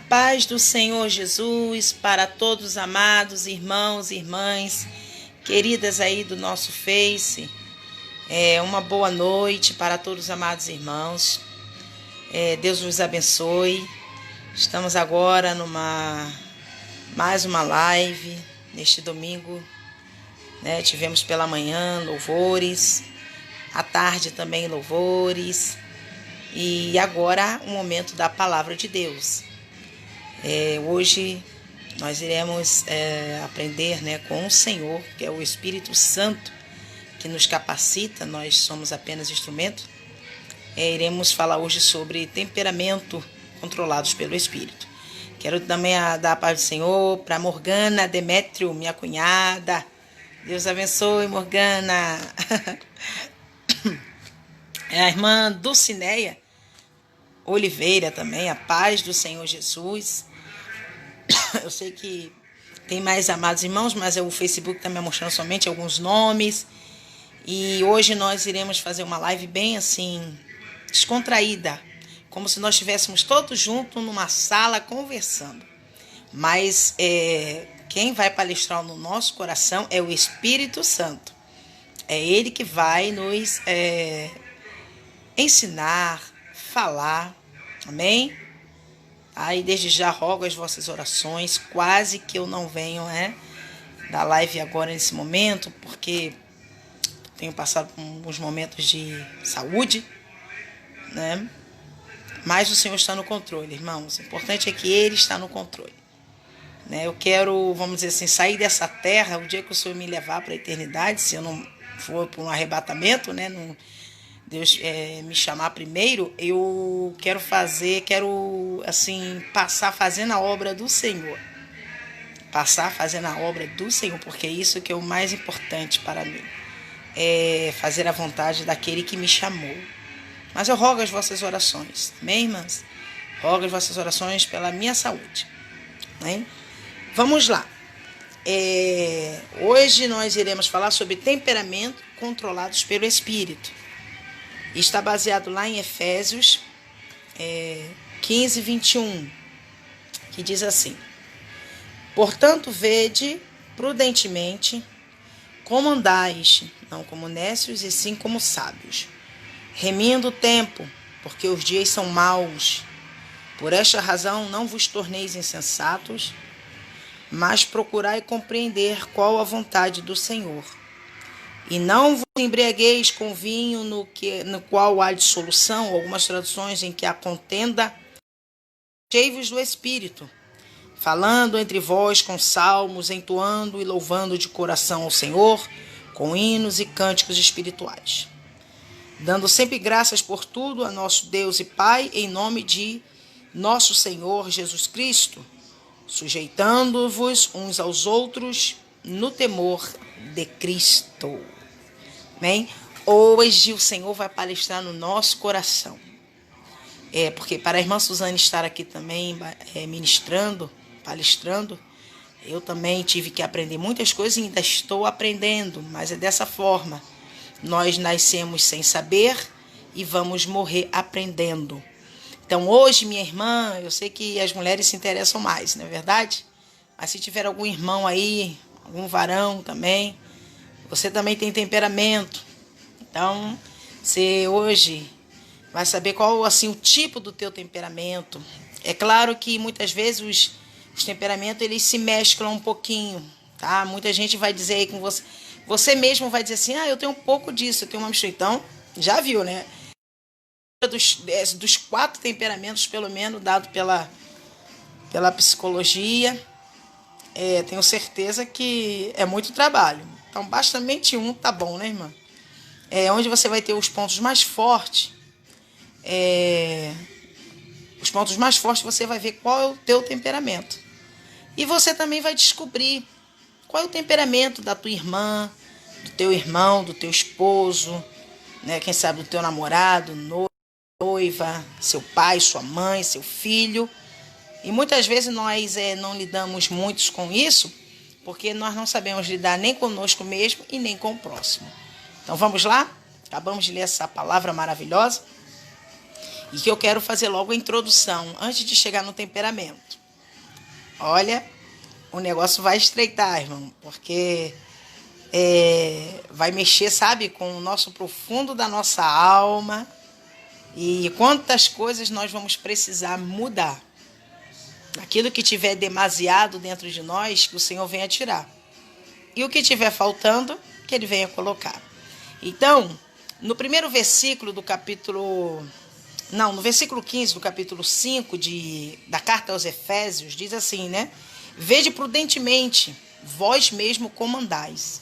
paz do Senhor Jesus para todos os amados irmãos e irmãs, queridas aí do nosso Face. Uma boa noite para todos os amados irmãos. Deus vos abençoe. Estamos agora mais uma live neste domingo. Tivemos pela manhã louvores, à tarde também louvores. E agora o momento da palavra de Deus. Hoje nós iremos aprender com o Senhor, que é o Espírito Santo, que nos capacita, nós somos apenas instrumento. Iremos falar hoje sobre temperamento controlados pelo Espírito. Quero também dar a paz do Senhor para Morgana Demétrio, minha cunhada. Deus abençoe, Morgana. A irmã Dulcineia Oliveira também, a paz do Senhor Jesus. Eu sei que tem mais amados irmãos, mas o Facebook está me mostrando somente alguns nomes. E hoje nós iremos fazer uma live bem assim, descontraída, como se nós estivéssemos todos juntos numa sala conversando. Mas quem vai palestrar no nosso coração é o Espírito Santo. É Ele que vai nos ensinar, falar, amém? Aí desde já rogo as vossas orações, quase que eu não venho da live agora nesse momento, porque tenho passado por uns momentos de saúde, mas o Senhor está no controle, irmãos. O importante é que Ele está no controle. Eu quero, vamos dizer assim, sair dessa terra o dia que o Senhor me levar para a eternidade, se eu não for por um arrebatamento, Deus me chamar primeiro, eu quero passar fazendo a obra do Senhor. Passar fazendo a obra do Senhor, porque é isso que é o mais importante para mim. É fazer a vontade daquele que me chamou. Mas eu rogo as vossas orações, amém, irmãs? Rogo as vossas orações pela minha saúde. Amém? Vamos lá. Hoje nós iremos falar sobre temperamento controlados pelo Espírito. Está baseado lá em Efésios 15, 21, que diz assim: portanto, vede prudentemente como andais, não como nécios, e sim como sábios, remindo o tempo, porque os dias são maus. Por esta razão não vos torneis insensatos, mas procurai compreender qual a vontade do Senhor. E não vos embriagueis com vinho no qual há dissolução, algumas traduções em que há contenda. Enchei-vos do Espírito, falando entre vós com salmos, entoando e louvando de coração ao Senhor, com hinos e cânticos espirituais, dando sempre graças por tudo a nosso Deus e Pai, em nome de nosso Senhor Jesus Cristo, sujeitando-vos uns aos outros no temor de Cristo. Amém? Hoje o Senhor vai palestrar no nosso coração. Porque para a irmã Suzane estar aqui também palestrando, eu também tive que aprender muitas coisas e ainda estou aprendendo, mas é dessa forma. Nós nascemos sem saber e vamos morrer aprendendo. Então hoje, minha irmã, eu sei que as mulheres se interessam mais, não é verdade? Mas se tiver algum irmão aí, algum varão também, você também tem temperamento. Então, você hoje vai saber qual assim, o tipo do teu temperamento. É claro que muitas vezes os temperamentos eles se mesclam um pouquinho, tá? Muita gente vai dizer aí com você, você mesmo vai dizer assim, eu tenho um pouco disso, eu tenho uma mistura. Então, já viu, né? Dos 4 temperamentos, pelo menos, dado pela psicologia, tenho certeza que é muito trabalho. Então, basta somente um, tá bom, né, irmã? Onde você vai ter os pontos mais fortes. Os pontos mais fortes você vai ver qual é o teu temperamento. E você também vai descobrir qual é o temperamento da tua irmã, do teu irmão, do teu esposo, quem sabe do teu namorado, noiva, seu pai, sua mãe, seu filho. E muitas vezes nós não lidamos muito com isso, porque nós não sabemos lidar nem conosco mesmo e nem com o próximo. Então vamos lá? Acabamos de ler essa palavra maravilhosa. E que eu quero fazer logo a introdução, antes de chegar no temperamento. Olha, o negócio vai estreitar, irmão, porque vai mexer, sabe, com o nosso profundo da nossa alma. E quantas coisas nós vamos precisar mudar. Aquilo que tiver demasiado dentro de nós, que o Senhor venha tirar. E o que tiver faltando, que Ele venha colocar. Então, no primeiro versículo do capítulo... Não, no versículo 15 do capítulo 5 da carta aos Efésios, diz assim, né? Vede prudentemente, vós mesmo como andais.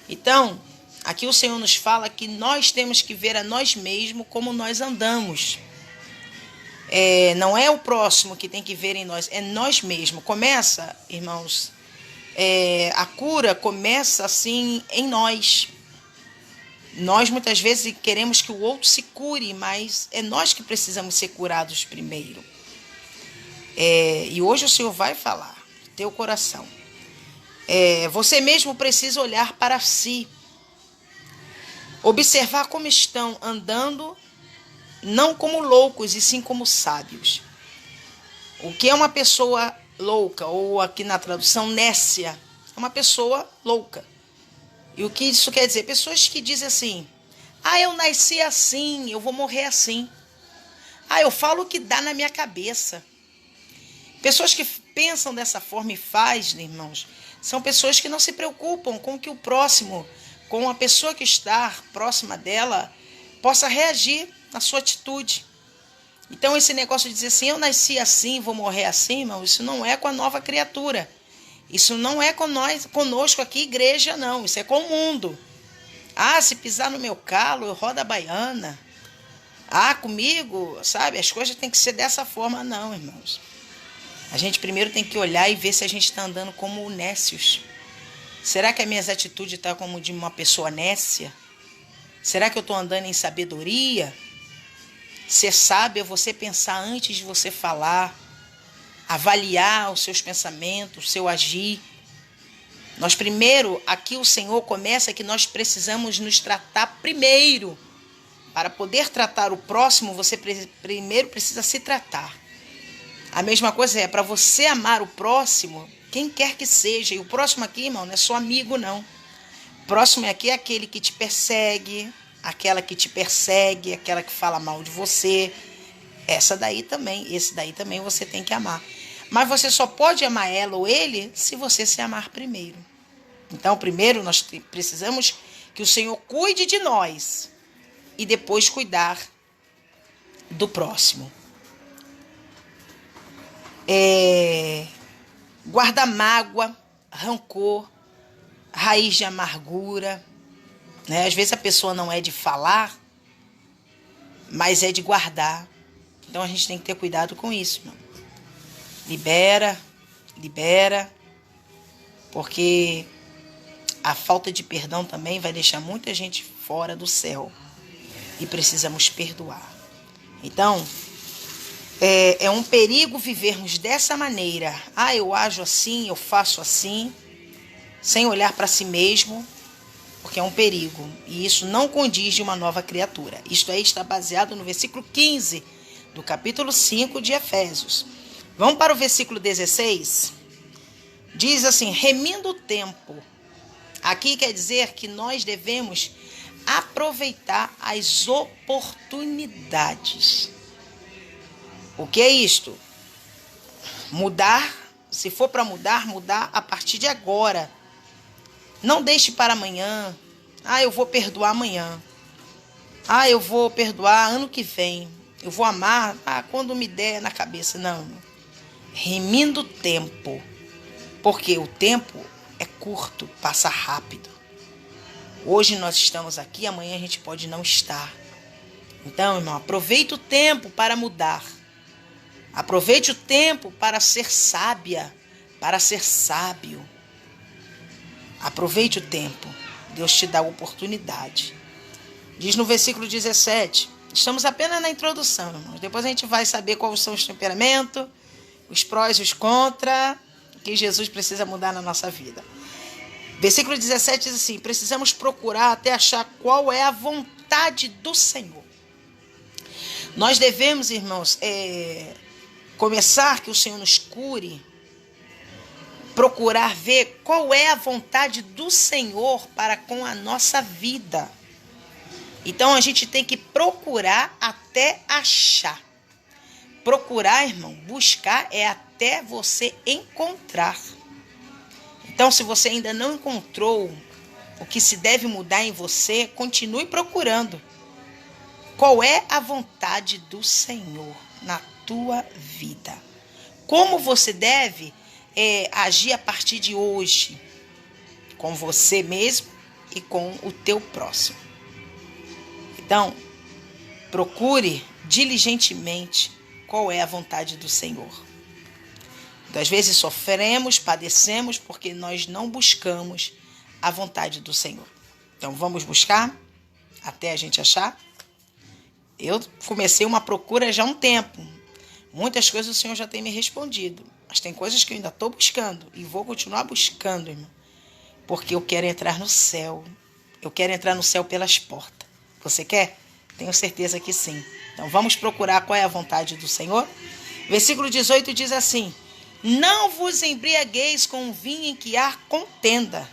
Então, aqui o Senhor nos fala que nós temos que ver a nós mesmos como nós andamos. Não é o próximo que tem que ver em nós, é nós mesmos. Começa, irmãos, a cura começa assim em nós. Nós muitas vezes queremos que o outro se cure, mas é nós que precisamos ser curados primeiro. E hoje o Senhor vai falar, teu coração. Você mesmo precisa olhar para si. Observar como estão andando, não como loucos, e sim como sábios. O que é uma pessoa louca, ou aqui na tradução, nécia? É uma pessoa louca. E o que isso quer dizer? Pessoas que dizem assim, eu nasci assim, eu vou morrer assim. Eu falo o que dá na minha cabeça. Pessoas que pensam dessa forma e fazem, irmãos, são pessoas que não se preocupam com que o próximo, com a pessoa que está próxima dela, possa reagir na sua atitude. Então esse negócio de dizer assim, eu nasci assim, vou morrer assim, irmão, isso não é com a nova criatura. Isso não é conosco aqui, igreja, não. Isso é com o mundo. Se pisar no meu calo, eu rodo a baiana. Comigo, sabe, as coisas têm que ser dessa forma. Não, irmãos. A gente primeiro tem que olhar e ver se a gente está andando como nécios. Será que as minhas atitudes estão como de uma pessoa nécia? Será que eu estou andando em sabedoria? Ser sábio é você pensar antes de você falar, avaliar os seus pensamentos, o seu agir. Nós primeiro, aqui o Senhor começa que nós precisamos nos tratar primeiro. Para poder tratar o próximo, você primeiro precisa se tratar. A mesma coisa para você amar o próximo, quem quer que seja. E o próximo aqui, irmão, não é só amigo, não. O próximo aqui é aquele que te persegue, aquela que te persegue, aquela que fala mal de você. Esse daí também você tem que amar. Mas você só pode amar ela ou ele se você se amar primeiro. Então, primeiro nós precisamos que o Senhor cuide de nós e depois cuidar do próximo. Guarda mágoa, rancor, raiz de amargura. Né? Às vezes a pessoa não é de falar, mas é de guardar. Então a gente tem que ter cuidado com isso, irmão. Libera, porque a falta de perdão também vai deixar muita gente fora do céu e precisamos perdoar. Então, é um perigo vivermos dessa maneira. Eu ajo assim, eu faço assim, sem olhar para si mesmo, porque é um perigo. E isso não condiz de uma nova criatura. Isto aí está baseado no versículo 15 do capítulo 5 de Efésios. Vamos para o versículo 16. Diz assim, remindo o tempo. Aqui quer dizer que nós devemos aproveitar as oportunidades. O que é isto? Mudar, se for para mudar a partir de agora. Não deixe para amanhã. Eu vou perdoar amanhã. Eu vou perdoar ano que vem. Eu vou amar quando me der na cabeça. Não. Remindo o tempo. Porque o tempo é curto, passa rápido. Hoje nós estamos aqui, amanhã a gente pode não estar. Então, irmão, aproveite o tempo para mudar. Aproveite o tempo para ser sábia, para ser sábio. Aproveite o tempo. Deus te dá a oportunidade. Diz no versículo 17. Estamos apenas na introdução, irmãos. Depois a gente vai saber quais são os temperamentos, os prós e os contras, que Jesus precisa mudar na nossa vida. Versículo 17 diz assim, precisamos procurar até achar qual é a vontade do Senhor. Nós devemos, irmãos, começar que o Senhor nos cure, procurar ver qual é a vontade do Senhor para com a nossa vida. Então a gente tem que procurar até achar. Procurar, irmão, buscar é até você encontrar. Então, se você ainda não encontrou o que se deve mudar em você, continue procurando. Qual é a vontade do Senhor na tua vida? Como você deve agir a partir de hoje com você mesmo e com o teu próximo? Então, procure diligentemente qual é a vontade do Senhor. Às vezes sofremos, padecemos porque nós não buscamos a vontade do Senhor. Então vamos buscar até a gente achar? Eu comecei uma procura já há um tempo. Muitas coisas o Senhor já tem me respondido. Mas tem coisas que eu ainda estou buscando. E vou continuar buscando, irmão. Porque eu quero entrar no céu. Eu quero entrar no céu pelas portas. Você quer? Tenho certeza que sim. Então vamos procurar qual é a vontade do Senhor. Versículo 18 diz assim: não vos embriagueis com vinho em que há contenda,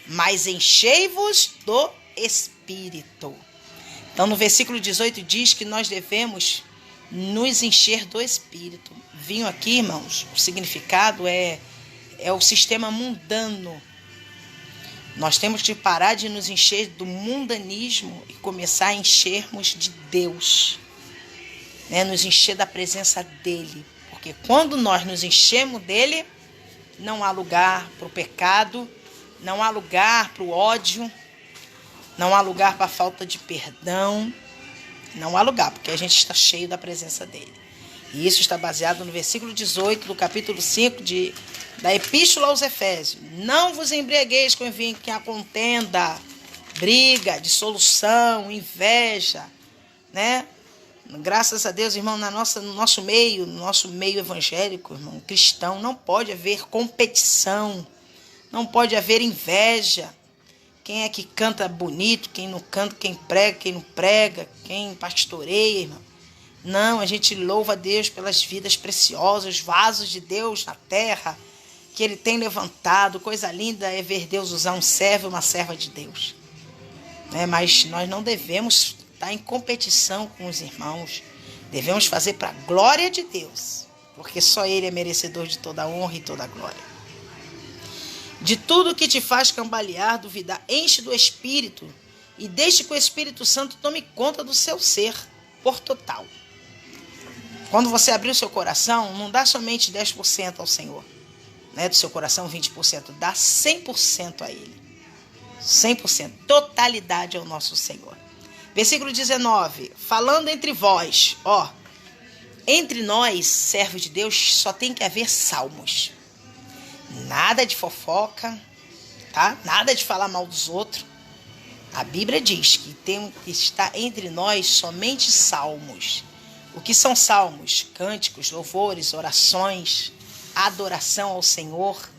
mas enchei-vos do Espírito. Então, no versículo 18 diz que nós devemos nos encher do Espírito. Vinho aqui, irmãos, o significado é o sistema mundano. Nós temos que parar de nos encher do mundanismo e começar a enchermos de Deus, né? Nos encher da presença dEle. Porque quando nós nos enchemos dele, não há lugar para o pecado, não há lugar para o ódio, não há lugar para a falta de perdão, não há lugar, porque a gente está cheio da presença dele. E isso está baseado no versículo 18 do capítulo 5 da Epístola aos Efésios. Não vos embriagueis com vinho que há contenda, briga, dissolução, inveja, né? Graças a Deus, irmão, no nosso meio evangélico, irmão, cristão, não pode haver competição, não pode haver inveja. Quem é que canta bonito, quem não canta, quem prega, quem não prega, quem pastoreia, irmão. Não, a gente louva a Deus pelas vidas preciosas, vasos de Deus na terra, que Ele tem levantado. Coisa linda é ver Deus usar um servo e uma serva de Deus. Mas nós não devemos estar em competição com os irmãos. Devemos fazer para a glória de Deus, porque só Ele é merecedor de toda a honra e toda a glória. De tudo que te faz cambalear, duvidar, enche do Espírito e deixe que o Espírito Santo tome conta do seu ser por total. Quando você abrir o seu coração, não dá somente 10% ao Senhor, né? Do seu coração 20%, dá 100% a Ele. 100%, totalidade ao nosso Senhor. Versículo 19, falando entre vós, entre nós, servos de Deus, só tem que haver salmos. Nada de fofoca, tá? Nada de falar mal dos outros. A Bíblia diz que tem que estar entre nós somente salmos. O que são salmos? Cânticos, louvores, orações, adoração ao Senhor.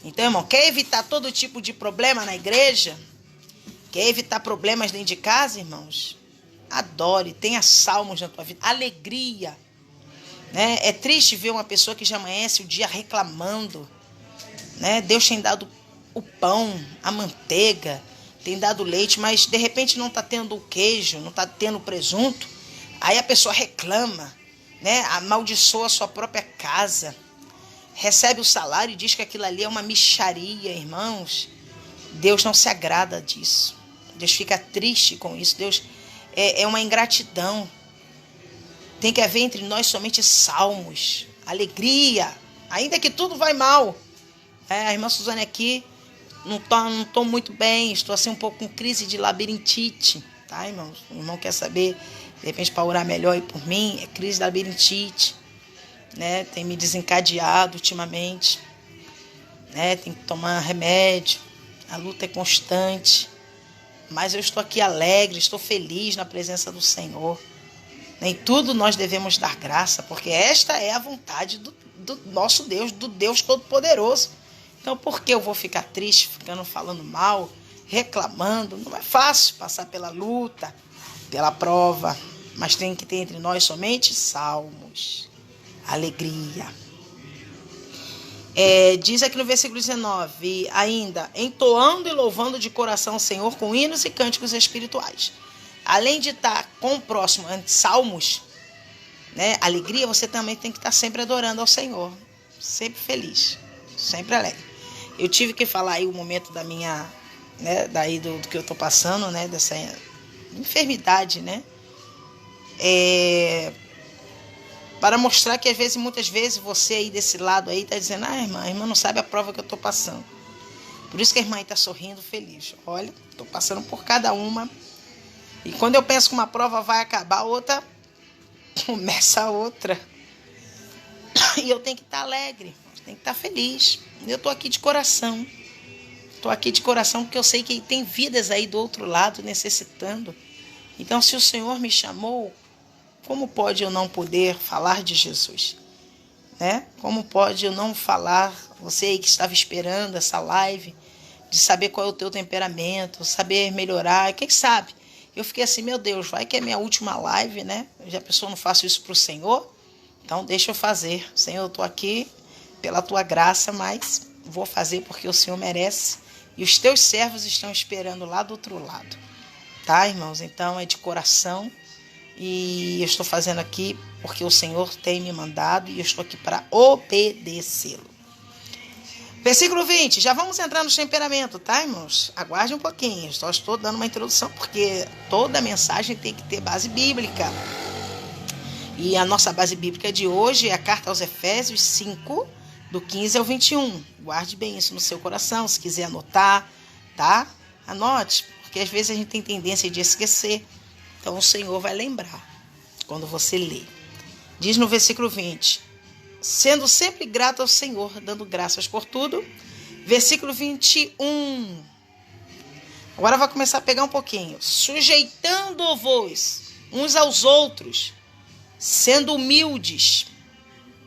Então, irmão, quer evitar todo tipo de problema na igreja? Quer evitar problemas dentro de casa, irmãos? Adore, tenha salmos na tua vida. Alegria, né? É triste ver uma pessoa que já amanhece o dia reclamando, né? Deus tem dado o pão, a manteiga, tem dado leite, mas de repente não está tendo o queijo, não está tendo o presunto. Aí a pessoa reclama, né? Amaldiçoa a sua própria casa. Recebe o salário e diz que aquilo ali é uma mixaria, irmãos. Deus não se agrada disso. Deus fica triste com isso. Deus é uma ingratidão. Tem que haver entre nós somente salmos, alegria, ainda que tudo vai mal. A irmã Suzane aqui, não estou muito bem, estou assim um pouco com crise de labirintite, tá, irmãos? O irmão quer saber, de repente, para orar melhor aí por mim, é crise de labirintite, né? Tem me desencadeado ultimamente, né? Tem que tomar remédio, a luta é constante, mas eu estou aqui alegre, estou feliz na presença do Senhor. Em tudo nós devemos dar graça, porque esta é a vontade do nosso Deus, do Deus Todo-Poderoso. Então, por que eu vou ficar triste, falando mal, reclamando? Não é fácil passar pela luta, pela prova. Mas tem que ter entre nós somente salmos, alegria. Diz aqui no versículo 19, ainda, entoando e louvando de coração o Senhor com hinos e cânticos espirituais. Além de estar com o próximo, salmos, né, alegria, você também tem que estar sempre adorando ao Senhor. Sempre feliz, sempre alegre. Eu tive que falar aí o momento da minha, né, daí do que eu estou passando, né, dessa enfermidade, né, para mostrar que às vezes, muitas vezes, você aí desse lado aí está dizendo, a irmã não sabe a prova que eu estou passando. Por isso que a irmã está sorrindo, feliz. Olha, estou passando por cada uma. E quando eu penso que uma prova vai acabar, outra começa a outra. E eu tenho que estar alegre, tenho que estar feliz. Eu estou aqui de coração. Estou aqui de coração porque eu sei que tem vidas aí do outro lado necessitando. Então, se o Senhor me chamou, como pode eu não poder falar de Jesus? Né? Como pode eu não falar, você aí que estava esperando essa live, de saber qual é o teu temperamento, saber melhorar, quem sabe? Eu fiquei assim, meu Deus, vai que é minha última live, né? Já pensou, não faço isso para o Senhor? Então deixa eu fazer. Senhor, eu estou aqui pela tua graça, mas vou fazer porque o Senhor merece. E os teus servos estão esperando lá do outro lado. Tá, irmãos? Então é de coração. E eu estou fazendo aqui porque o Senhor tem me mandado e eu estou aqui para obedecê-lo. Versículo 20, já vamos entrar no temperamento, tá, irmãos? Aguarde um pouquinho, só estou dando uma introdução porque toda mensagem tem que ter base bíblica. E a nossa base bíblica de hoje é a carta aos Efésios 5, do 15 ao 21. Guarde bem isso no seu coração, se quiser anotar, tá? Anote, porque às vezes a gente tem tendência de esquecer. Então o Senhor vai lembrar quando você lê. Diz no versículo 20, sendo sempre grato ao Senhor, dando graças por tudo. Versículo 21. Agora vai começar a pegar um pouquinho. Sujeitando-vos uns aos outros, sendo humildes,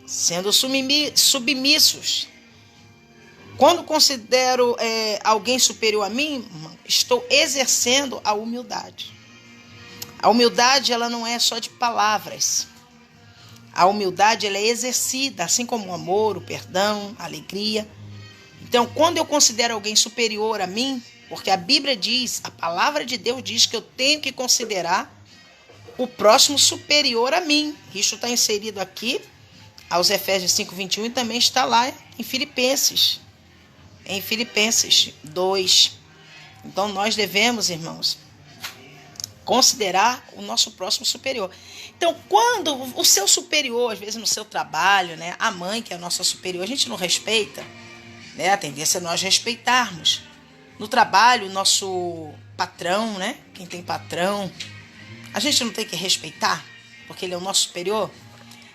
sendo submissos. Quando considero alguém superior a mim, estou exercendo a humildade. A humildade, ela não é só de palavras. A humildade, ela é exercida, assim como o amor, o perdão, a alegria. Então, quando eu considero alguém superior a mim, porque a Bíblia diz, a palavra de Deus diz que eu tenho que considerar o próximo superior a mim. Isso está inserido aqui, aos Efésios 5, 21, e também está lá em Filipenses 2. Então, nós devemos, irmãos, considerar o nosso próximo superior. Então, quando o seu superior, às vezes no seu trabalho, né, a mãe que é a nossa superior, a gente não respeita, né, a tendência é nós respeitarmos. No trabalho, o nosso patrão, né, quem tem patrão, a gente não tem que respeitar, porque ele é o nosso superior.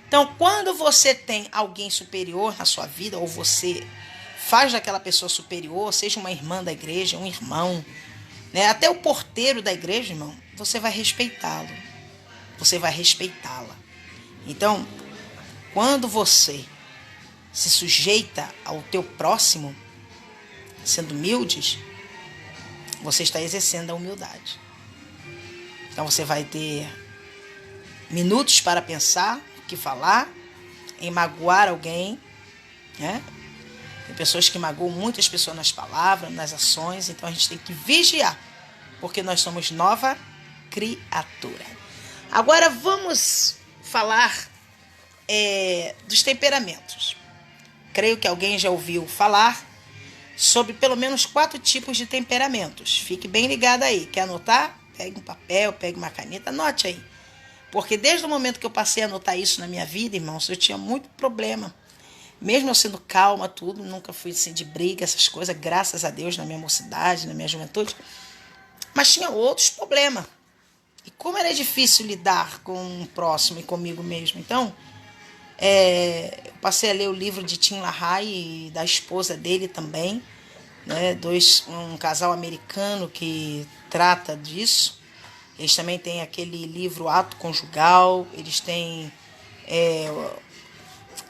Então, quando você tem alguém superior na sua vida, ou você faz daquela pessoa superior, seja uma irmã da igreja, um irmão, né, até o porteiro da igreja, irmão, você vai respeitá-lo. Você vai respeitá-la. Então, quando você se sujeita ao teu próximo, sendo humildes, você está exercendo a humildade. Então, você vai ter minutos para pensar, o que falar, em magoar alguém, né? Tem pessoas que magoam muitas pessoas nas palavras, nas ações, então a gente tem que vigiar, porque nós somos nova criatura. Agora vamos falar dos temperamentos. Creio que alguém já ouviu falar sobre pelo menos 4 tipos de temperamentos. Fique bem ligado aí. Quer anotar? Pegue um papel, pegue uma caneta, anote aí. Porque desde o momento que eu passei a anotar isso na minha vida, irmãos, eu tinha muito problema. Mesmo eu sendo calma, tudo, nunca fui assim, de briga, essas coisas, graças a Deus, na minha mocidade, na minha juventude. Mas tinha outros problemas. E como era difícil lidar com o próximo e comigo mesmo. Então, eu passei a ler o livro de Tim LaHaye e da esposa dele também, né? Um casal americano que trata disso. Eles também têm aquele livro Ato Conjugal, eles têm...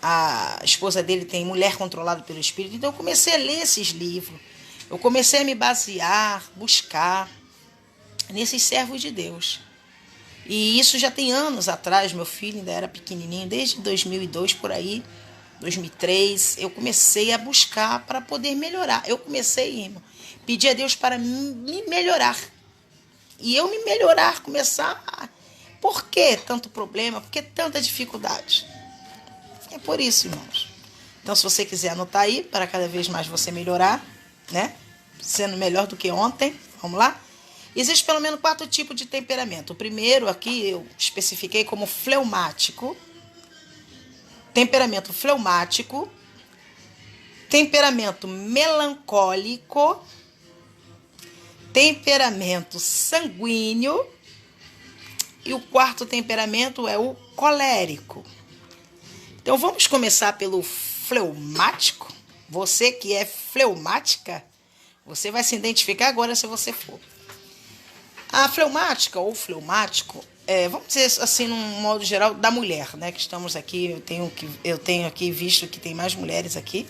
a esposa dele tem Mulher Controlada pelo Espírito. Então eu comecei a ler esses livros. Eu comecei a me basear, buscar nesses servos de Deus. E isso já tem anos atrás, meu filho ainda era pequenininho, desde 2002 por aí, 2003, eu comecei a buscar para poder melhorar. Eu comecei, irmão, pedir a Deus para me melhorar. E eu me melhorar, começar. Por que tanto problema? Por que tanta dificuldade? É por isso, irmãos. Então, se você quiser anotar aí, para cada vez mais você melhorar, né? Sendo melhor do que ontem, vamos lá? Existe pelo menos 4 tipos de temperamento. O primeiro aqui eu especifiquei como fleumático. Temperamento fleumático. Temperamento melancólico. Temperamento sanguíneo. E o quarto temperamento é o colérico. Então vamos começar pelo fleumático. Você que é fleumática, você vai se identificar agora se você for. A fleumática ou fleumático, vamos dizer assim, num modo geral, da mulher, né? Que estamos aqui, eu tenho aqui visto que tem mais mulheres aqui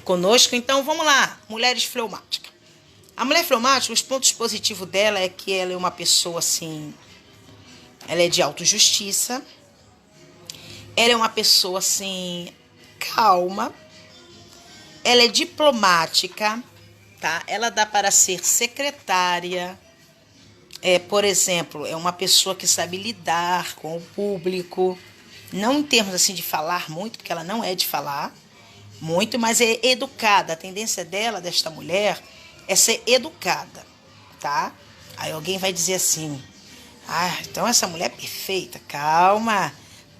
conosco. Então vamos lá, mulheres fleumáticas. A mulher fleumática, os pontos positivos dela é que ela é uma pessoa assim, ela é de autojustiça, ela é uma pessoa assim, calma, ela é diplomática, tá? Ela dá para ser secretária, por exemplo, é uma pessoa que sabe lidar com o público, não em termos assim de falar muito, porque ela não é de falar muito, mas é educada. A tendência dela, desta mulher, é ser educada, tá? Aí alguém vai dizer assim, então essa mulher é perfeita. Calma,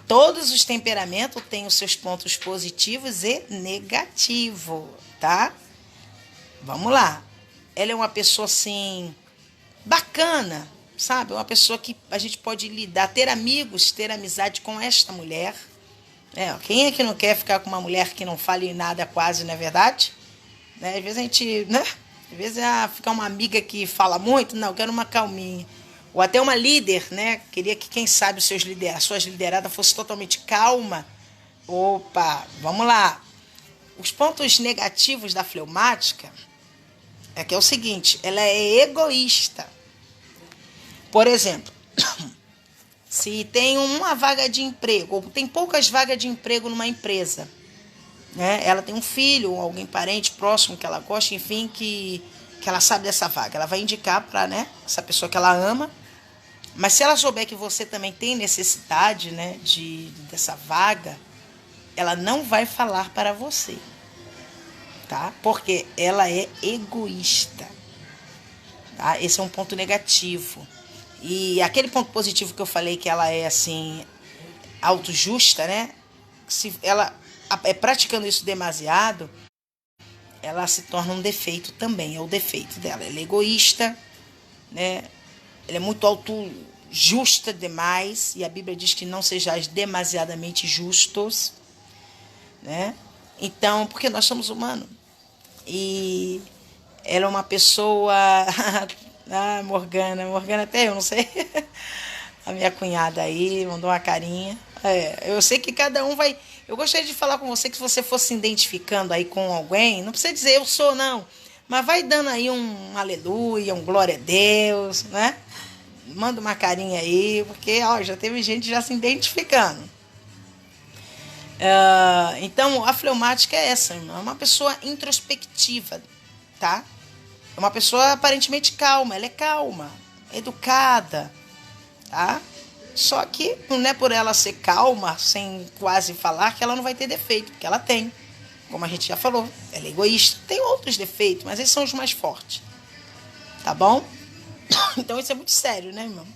todos os temperamentos têm os seus pontos positivos e negativos, tá? Vamos lá. Ela é uma pessoa assim, bacana, sabe? Uma pessoa que a gente pode lidar, ter amigos, ter amizade com esta mulher. Quem é que não quer ficar com uma mulher que não fale nada quase, não é verdade? Né? Às vezes a gente, né? Às vezes ficar uma amiga que fala muito, não, eu quero uma calminha. Ou até uma líder, né? Queria que, quem sabe, suas lideradas fosse totalmente calma. Opa, vamos lá. Os pontos negativos da fleumática é que é o seguinte, ela é egoísta. Por exemplo, se tem uma vaga de emprego, ou tem poucas vagas de emprego numa empresa, né? Ela tem um filho, ou alguém parente próximo que ela gosta, enfim, que ela sabe dessa vaga. Ela vai indicar para, né, essa pessoa que ela ama. Mas se ela souber que você também tem necessidade, né, dessa vaga, ela não vai falar para você, tá? Porque ela é egoísta, tá? Esse é um ponto negativo. E aquele ponto positivo que eu falei, que ela é assim, autojusta, né? Se ela praticando isso demasiado, ela se torna um defeito também, é o defeito dela. Ela é egoísta, né? Ela é muito autojusta demais, e a Bíblia diz que não sejais demasiadamente justos, né? Então, porque nós somos humanos. E ela é uma pessoa... Morgana até eu não sei. A minha cunhada aí mandou uma carinha. Eu sei que cada um vai... Eu gostaria de falar com você que se você fosse se identificando aí com alguém, não precisa dizer eu sou, não. Mas vai dando aí um aleluia, um glória a Deus, né? Manda uma carinha aí, porque já teve gente já se identificando. Então, a fleumática é essa, irmão. É uma pessoa introspectiva, tá? É uma pessoa aparentemente calma. Ela é calma, educada, tá? Só que não é por ela ser calma, sem quase falar, que ela não vai ter defeito, porque ela tem. Como a gente já falou, ela é egoísta. Tem outros defeitos, mas esses são os mais fortes. Tá bom? Então isso é muito sério, né, irmão?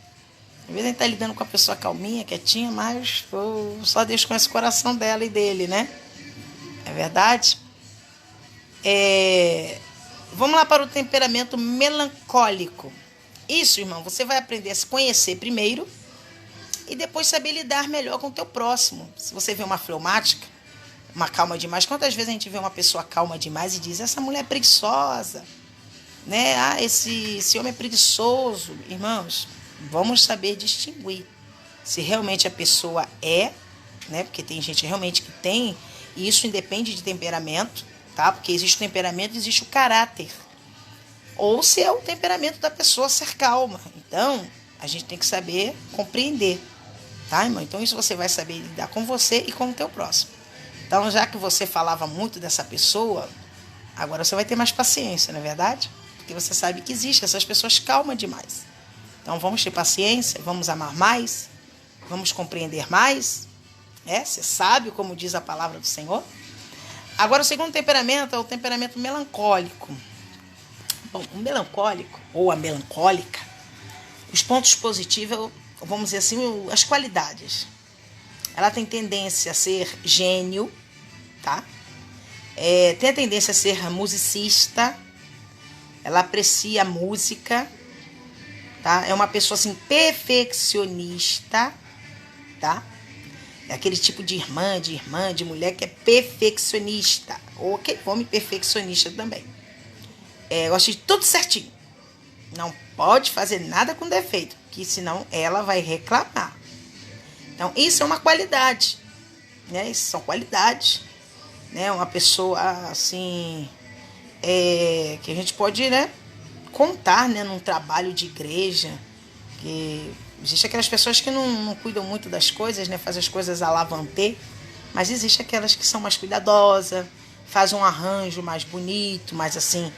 Às vezes a gente tá lidando com a pessoa calminha, quietinha, mas só Deus conhece o coração dela e dele, né? É verdade? Vamos lá para o temperamento melancólico. Isso, irmão, você vai aprender a se conhecer primeiro e depois saber lidar melhor com o teu próximo. Se você vê uma fleumática, uma calma demais, quantas vezes a gente vê uma pessoa calma demais e diz, essa mulher é preguiçosa, né? Esse homem é preguiçoso. Irmãos, vamos saber distinguir se realmente a pessoa né? Porque tem gente realmente que tem, e isso independe de temperamento, tá? Porque existe o temperamento e existe o caráter. Ou se é o temperamento da pessoa ser calma. Então, A gente tem que saber compreender, tá, irmão? Então isso você vai saber lidar com você e com o teu próximo. Então, já que você falava muito dessa pessoa, agora você vai ter mais paciência, não é verdade? Porque você sabe que existe essas pessoas calmas demais. Então vamos ter paciência, vamos amar mais, vamos compreender mais. Você sabe como diz a palavra do Senhor. Agora o segundo temperamento é o temperamento melancólico. Bom, o melancólico ou a melancólica, os pontos positivos, vamos dizer assim, as qualidades. Ela tem tendência a ser gênio, tá? Tem a tendência a ser musicista, ela aprecia a música, tá? É uma pessoa assim perfeccionista, tá? É aquele tipo de irmã, de mulher que é perfeccionista, ou aquele homem perfeccionista também. Gosta de tudo certinho. Não pode fazer nada com defeito, porque senão ela vai reclamar. Então, isso é uma qualidade, né? Isso são qualidades, né? Uma pessoa, assim, que a gente pode, né, contar, né, num trabalho de igreja, que existe aquelas pessoas que não cuidam muito das coisas, né, fazem as coisas à la vantê, mas existe aquelas que são mais cuidadosas, fazem um arranjo mais bonito, mais assim,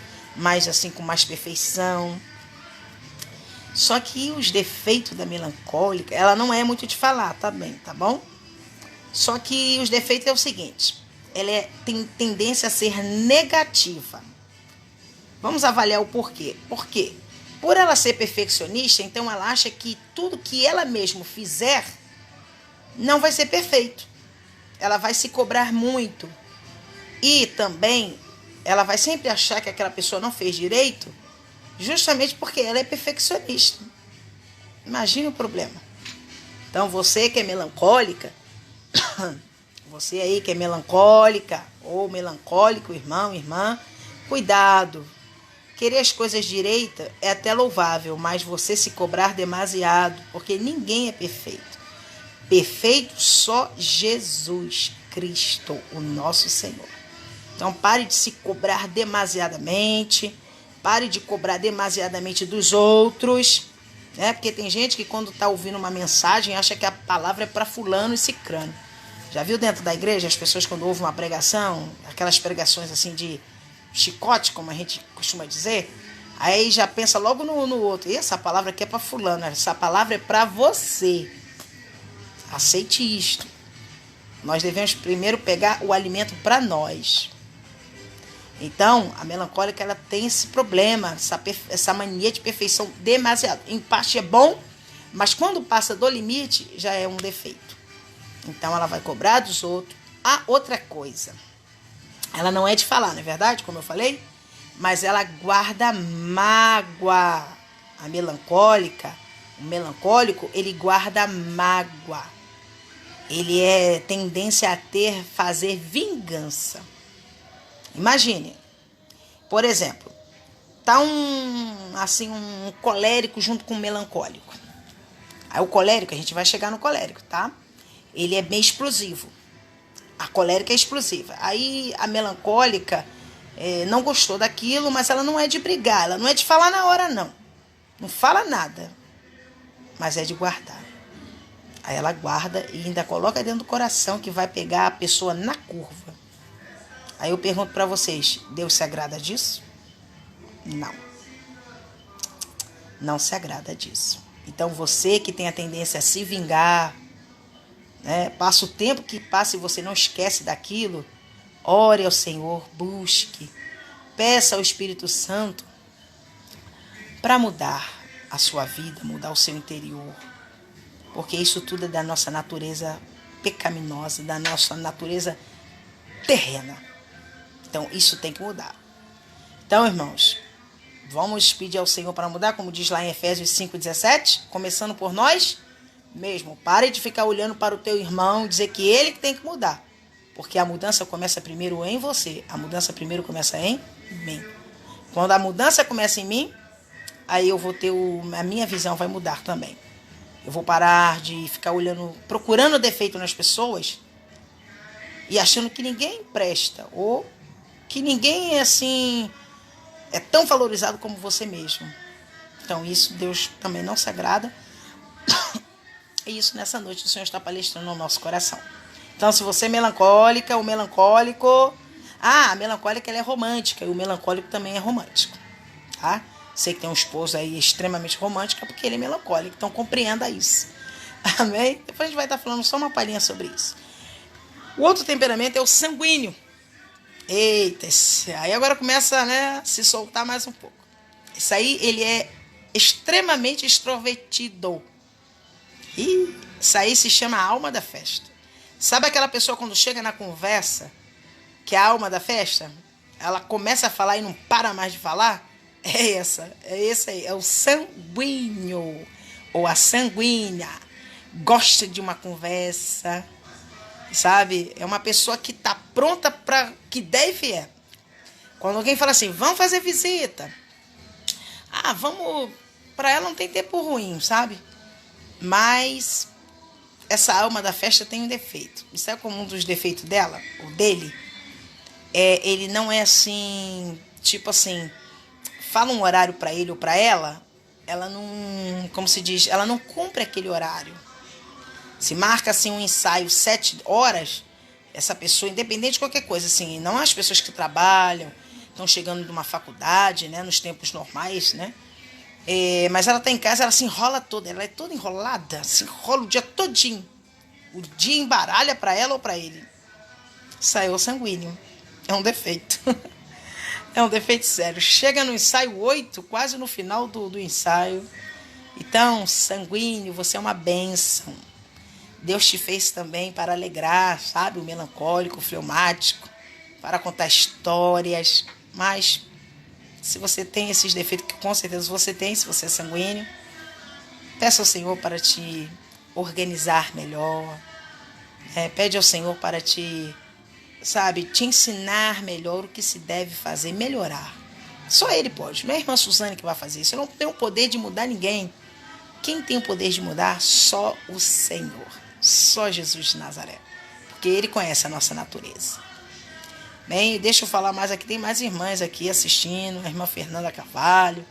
com mais perfeição. Só que os defeitos da melancólica, ela não é muito de falar, tá bem, tá bom? Só que os defeitos é o seguinte, ela tem tendência a ser negativa. Vamos avaliar o porquê. Por quê? Por ela ser perfeccionista, então ela acha que tudo que ela mesma fizer não vai ser perfeito. Ela vai se cobrar muito. E também ela vai sempre achar que aquela pessoa não fez direito, justamente porque ela é perfeccionista. Imagine o problema. Então você que é melancólica, você aí que é melancólica ou melancólico, irmão, irmã, cuidado. Querer as coisas direitas é até louvável, mas você se cobrar demasiado, porque ninguém é perfeito. Perfeito só Jesus Cristo, o nosso Senhor. Então pare de se cobrar demasiadamente, pare de cobrar demasiadamente dos outros, né? Porque tem gente que quando está ouvindo uma mensagem acha que a palavra é para fulano e cicrano. Já viu dentro da igreja as pessoas quando ouvem uma pregação, aquelas pregações assim de chicote, como a gente costuma dizer, aí já pensa logo no outro. E essa palavra aqui é para fulano, essa palavra é para você. Aceite isto. Nós devemos primeiro pegar o alimento para nós. Então, a melancólica ela tem esse problema, essa mania de perfeição demasiado. Em parte é bom, mas quando passa do limite, já é um defeito. Então, ela vai cobrar dos outros. Outra coisa, ela não é de falar, não é verdade? Como eu falei, mas ela guarda mágoa. A melancólica, o melancólico, ele guarda mágoa. Ele é tendência a fazer vingança. Imagine, por exemplo, tá um colérico junto com um melancólico. Aí o colérico, a gente vai chegar no colérico, tá? Ele é bem explosivo. A colérica é explosiva. Aí a melancólica não gostou daquilo, mas ela não é de brigar, ela não é de falar na hora, não. Não fala nada, mas é de guardar. Aí ela guarda e ainda coloca dentro do coração que vai pegar a pessoa na curva. Aí eu pergunto para vocês, Deus se agrada disso? Não. Não se agrada disso. Então você que tem a tendência a se vingar, né, passa o tempo que passa e você não esquece daquilo, ore ao Senhor, busque, peça ao Espírito Santo para mudar a sua vida, mudar o seu interior. Porque isso tudo é da nossa natureza pecaminosa, da nossa natureza terrena. Então, isso tem que mudar. Então, irmãos, vamos pedir ao Senhor para mudar, como diz lá em Efésios 5,17, começando por nós mesmo. Pare de ficar olhando para o teu irmão e dizer que ele que tem que mudar. Porque a mudança começa primeiro em você. A mudança primeiro começa em mim. Quando a mudança começa em mim, aí eu vou ter a minha visão vai mudar também. Eu vou parar de ficar olhando, procurando defeito nas pessoas e achando que ninguém presta ou que ninguém é tão valorizado como você mesmo. Então isso Deus também não se agrada. É isso, nessa noite o Senhor está palestrando no nosso coração. Então, se você é melancólica, o melancólico... a melancólica ela é romântica e o melancólico também é romântico, tá? Sei que tem um esposo aí extremamente romântico porque ele é melancólico, então compreenda isso. Amém? Depois a gente vai estar falando só uma palhinha sobre isso. O outro temperamento é o sanguíneo. Eita, aí agora começa, né, a se soltar mais um pouco. Isso aí, ele é extremamente extrovertido. E isso aí se chama alma da festa. Sabe aquela pessoa quando chega na conversa, que é a alma da festa, ela começa a falar e não para mais de falar? É esse aí, é o sanguíneo, ou a sanguínea. Gosta de uma conversa, sabe? É uma pessoa que está pronta para que der e vier. Quando alguém fala assim, vamos fazer visita. Vamos... Para ela não tem tempo ruim, sabe? Mas essa alma da festa tem um defeito. E sabe como um dos defeitos dela, ou dele? Ele não é assim, tipo assim, fala um horário para ele ou para ela não, como se diz, ela não cumpre aquele horário. Se marca assim um ensaio 7 horas, essa pessoa, independente de qualquer coisa, assim, não as pessoas que trabalham, estão chegando de uma faculdade, né, nos tempos normais, né? Mas ela está em casa, ela se enrola toda, ela é toda enrolada, se enrola o dia todinho. O dia embaralha para ela ou para ele. Saiu sanguíneo. É um defeito. É um defeito sério. Chega no ensaio 8, quase no final do ensaio. Então, sanguíneo, você é uma bênção. Deus te fez também para alegrar, sabe? O melancólico, o fleumático, para contar histórias. Mas, se você tem esses defeitos, que com certeza você tem, se você é sanguíneo, peça ao Senhor para te organizar melhor. Pede ao Senhor para te ensinar melhor o que se deve fazer, melhorar. Só Ele pode, não é a irmã Suzane que vai fazer isso. Eu não tenho o poder de mudar ninguém. Quem tem o poder de mudar? Só o Senhor. Só Jesus de Nazaré. Porque Ele conhece a nossa natureza. Bem, deixa eu falar mais aqui. Tem mais irmãs aqui assistindo. A irmã Fernanda Carvalho.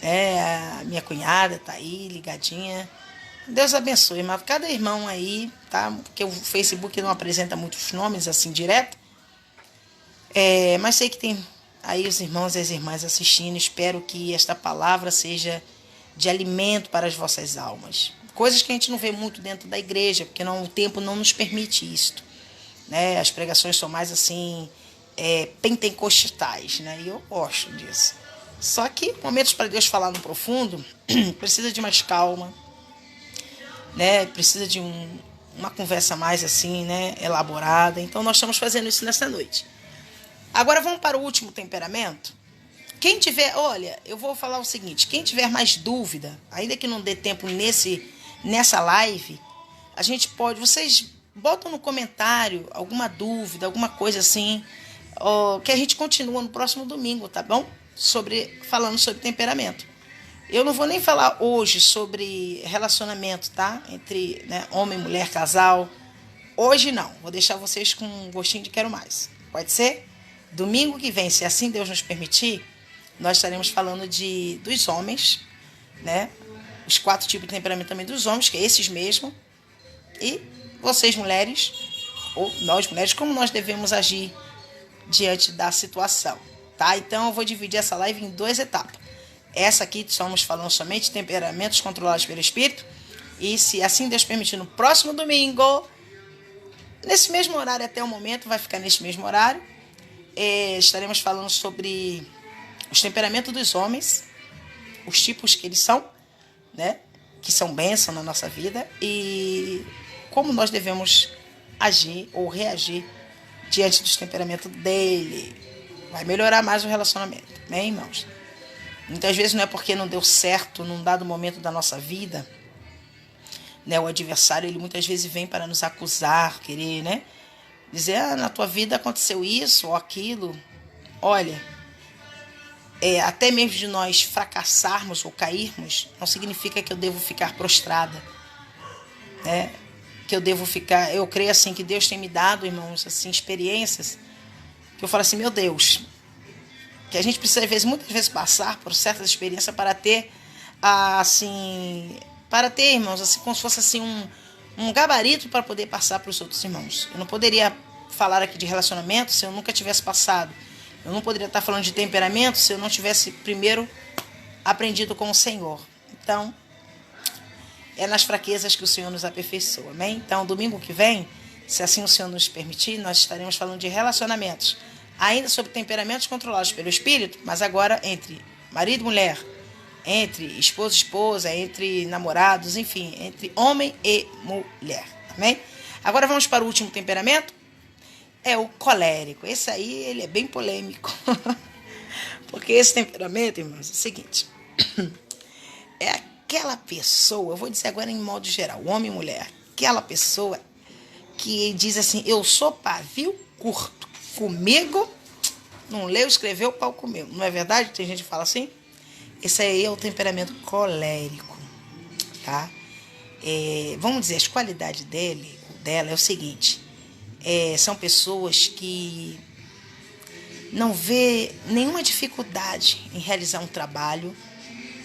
A minha cunhada tá aí, ligadinha. Deus abençoe, irmã. Cada irmão aí, tá? Porque o Facebook não apresenta muitos nomes assim direto. Mas sei que tem aí os irmãos e as irmãs assistindo. Espero que esta palavra seja de alimento para as vossas almas. Coisas que a gente não vê muito dentro da igreja, porque o tempo não nos permite isto. Né? As pregações são mais assim, pentecostais, né? E eu gosto disso. Só que momentos para Deus falar no profundo, precisa de mais calma, né? Precisa de uma conversa mais assim, né? Elaborada. Então nós estamos fazendo isso nessa noite. Agora vamos para o último temperamento. Quem tiver, olha, eu vou falar o seguinte, quem tiver mais dúvida, ainda que não dê tempo nessa live, a gente pode, vocês botam no comentário alguma dúvida, alguma coisa assim, que a gente continua no próximo domingo, tá bom? Falando sobre temperamento. Eu não vou nem falar hoje sobre relacionamento, tá? Entre, né, homem, mulher, casal. Hoje não, vou deixar vocês com um gostinho de quero mais. Pode ser? Domingo que vem, se assim Deus nos permitir, nós estaremos falando dos homens, né? Os 4 tipos de temperamento também dos homens, que é esses mesmo. E vocês, mulheres, ou nós, mulheres, como nós devemos agir diante da situação, tá? Então, eu vou dividir essa live em 2 etapas. Essa aqui, estamos falando somente de temperamentos controlados pelo Espírito. E, se assim Deus permitir, no próximo domingo, nesse mesmo horário até o momento, vai ficar nesse mesmo horário, estaremos falando sobre os temperamentos dos homens, os tipos que eles são, né? Que são bênção na nossa vida e como nós devemos agir ou reagir diante dos temperamentos dele. Vai melhorar mais o relacionamento, né, irmãos? Muitas vezes não é porque não deu certo num dado momento da nossa vida, né? O adversário, ele muitas vezes vem para nos acusar, querer, né? Dizer, na tua vida aconteceu isso ou aquilo. Olha, até mesmo de nós fracassarmos ou cairmos, não significa que eu devo ficar prostrada, né? Que eu devo ficar... Eu creio assim que Deus tem me dado, irmãos, assim, experiências que eu falo assim, meu Deus, que a gente precisa, muitas vezes, passar por certas experiências para ter, assim, para ter, irmãos, assim, como se fosse assim um gabarito para poder passar para os outros irmãos. Eu não poderia falar aqui de relacionamento se eu nunca tivesse passado. Eu não poderia estar falando de temperamento se eu não tivesse primeiro aprendido com o Senhor. Então, é nas fraquezas que o Senhor nos aperfeiçoa, amém? Então, domingo que vem, se assim o Senhor nos permitir, nós estaremos falando de relacionamentos, ainda sobre temperamentos controlados pelo Espírito, mas agora entre marido e mulher, entre esposo e esposa, entre namorados, enfim, entre homem e mulher, amém? Agora vamos para o último temperamento, é o colérico. Esse aí, ele é bem polêmico, porque esse temperamento, irmãos, é o seguinte, é aquela pessoa, eu vou dizer agora em modo geral, homem e mulher, aquela pessoa que diz assim, eu sou pavio curto, comigo não leu, escreveu, pau comeu. Não é verdade? Tem gente que fala assim. Esse aí é o temperamento colérico, tá? Vamos dizer, as qualidades dela é o seguinte, são pessoas que não vê nenhuma dificuldade em realizar um trabalho,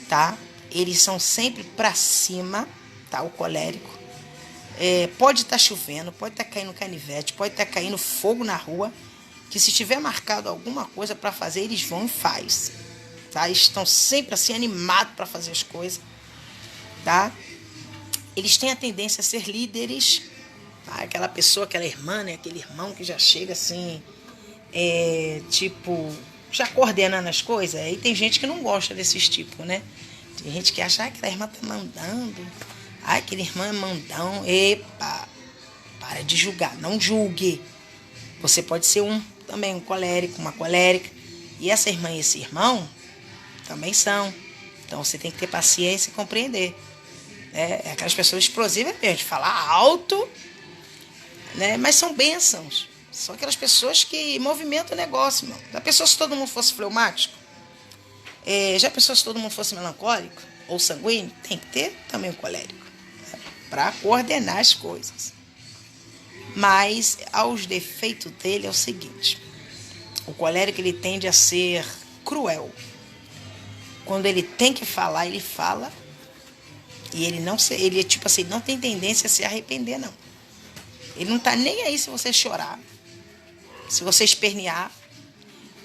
tá? Eles são sempre para cima, tá? O colérico. Pode estar chovendo, pode estar caindo canivete, pode estar caindo fogo na rua, que se tiver marcado alguma coisa para fazer, eles vão e faz, tá? Eles estão sempre assim animados para fazer as coisas, tá? Eles têm a tendência a ser líderes, tá? Aquela pessoa, aquela irmã, né? Aquele irmão que já chega assim, tipo, já coordenando as coisas. Aí tem gente que não gosta desses tipos, né? Tem gente que acha, aquela irmã tá mandando, aquele irmão é mandão. Epa, para de julgar, não julgue. Você pode ser também um colérico, uma colérica. E essa irmã e esse irmão também são. Então você tem que ter paciência e compreender. É aquelas pessoas explosivas mesmo, de falar alto, né? Mas são bênçãos. São aquelas pessoas que movimentam o negócio, irmão. Já pensou se todo mundo fosse fleumático? Já pensou se todo mundo fosse melancólico ou sanguíneo? Tem que ter também um colérico, né? Para coordenar as coisas. Mas aos defeitos dele é o seguinte, o colérico ele tende a ser cruel. Quando ele tem que falar, ele fala, e ele tipo assim, não tem tendência a se arrepender, não. Ele não tá nem aí se você chorar, se você espernear.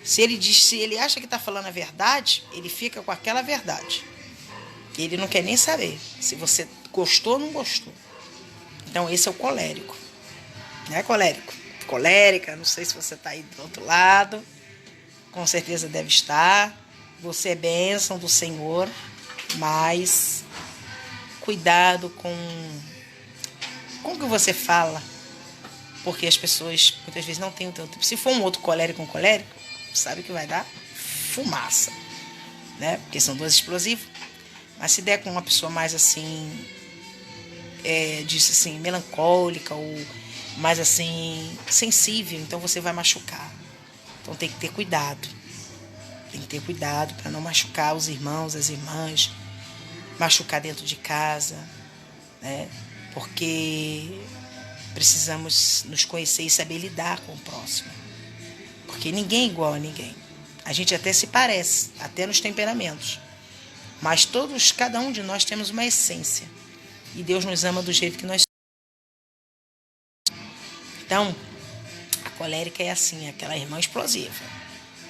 Se ele acha que está falando a verdade, ele fica com aquela verdade. Ele não quer nem saber se você gostou ou não gostou. Então esse é o colérico. Né, colérico? Colérica, não sei se você está aí do outro lado. Com certeza deve estar. Você é bênção do Senhor, mas cuidado com o que você fala, porque as pessoas muitas vezes não têm o teu tempo. Se for um outro colérico, sabe que vai dar fumaça, né? Porque são dois explosivos. Mas se der com uma pessoa mais assim, disse assim, melancólica ou mais assim, sensível, então você vai machucar. Então tem que ter cuidado. Tem que ter cuidado para não machucar os irmãos, as irmãs, machucar dentro de casa, né? Porque precisamos nos conhecer e saber lidar com o próximo. Porque ninguém é igual a ninguém. A gente até se parece, até nos temperamentos. Mas cada um de nós temos uma essência. E Deus nos ama do jeito que nós somos. Então, a colérica é assim, aquela irmã explosiva,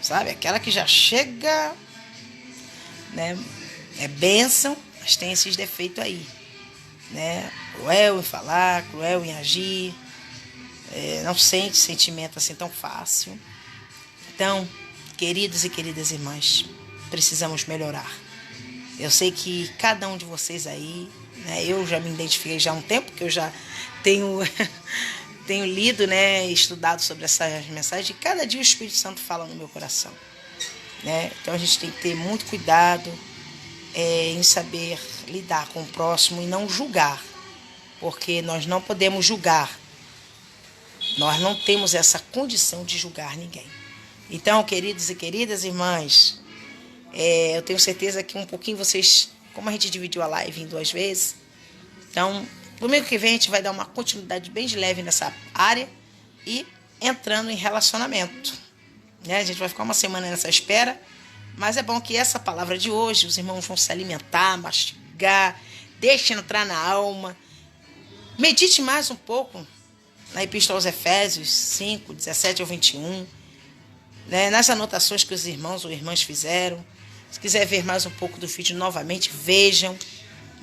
sabe? Aquela que já chega, né? É bênção, mas tem esses defeitos aí, né? Cruel em falar, cruel em agir, não sente sentimento assim tão fácil. Então, queridos e queridas irmãs, precisamos melhorar. Eu sei que cada um de vocês aí, né? Eu já me identifiquei já há um tempo, que eu já tenho lido, né, estudado sobre essas mensagens, e cada dia o Espírito Santo fala no meu coração, né? Então a gente tem que ter muito cuidado em saber lidar com o próximo e não julgar, porque nós não podemos julgar, nós não temos essa condição de julgar ninguém. Então, queridos e queridas irmãs, eu tenho certeza que um pouquinho vocês, como a gente dividiu a live em 2 vezes, então domingo que vem a gente vai dar uma continuidade bem de leve nessa área e entrando em relacionamento, né? A gente vai ficar uma semana nessa espera, mas é bom que essa palavra de hoje, os irmãos vão se alimentar, mastigar, deixe entrar na alma. Medite mais um pouco na Epístola aos Efésios 5, 17 ao 21, né, nas anotações que os irmãos ou irmãs fizeram. Se quiser ver mais um pouco do vídeo novamente, vejam.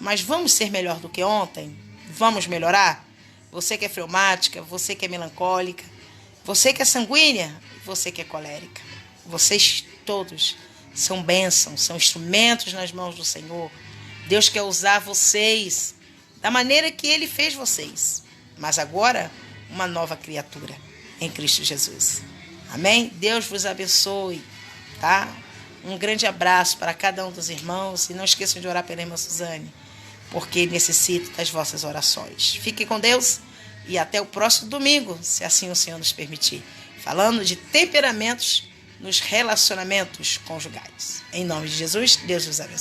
Mas vamos ser melhor do que ontem? Vamos melhorar? Você que é fleumática, você que é melancólica, você que é sanguínea, você que é colérica. Vocês todos são bênçãos, são instrumentos nas mãos do Senhor. Deus quer usar vocês da maneira que Ele fez vocês. Mas agora, uma nova criatura em Cristo Jesus. Amém? Deus vos abençoe, tá? Um grande abraço para cada um dos irmãos. E não esqueçam de orar pela irmã Suzane, porque necessito das vossas orações. Fiquem com Deus e até o próximo domingo, se assim o Senhor nos permitir. Falando de temperamentos nos relacionamentos conjugais. Em nome de Jesus, Deus vos abençoe.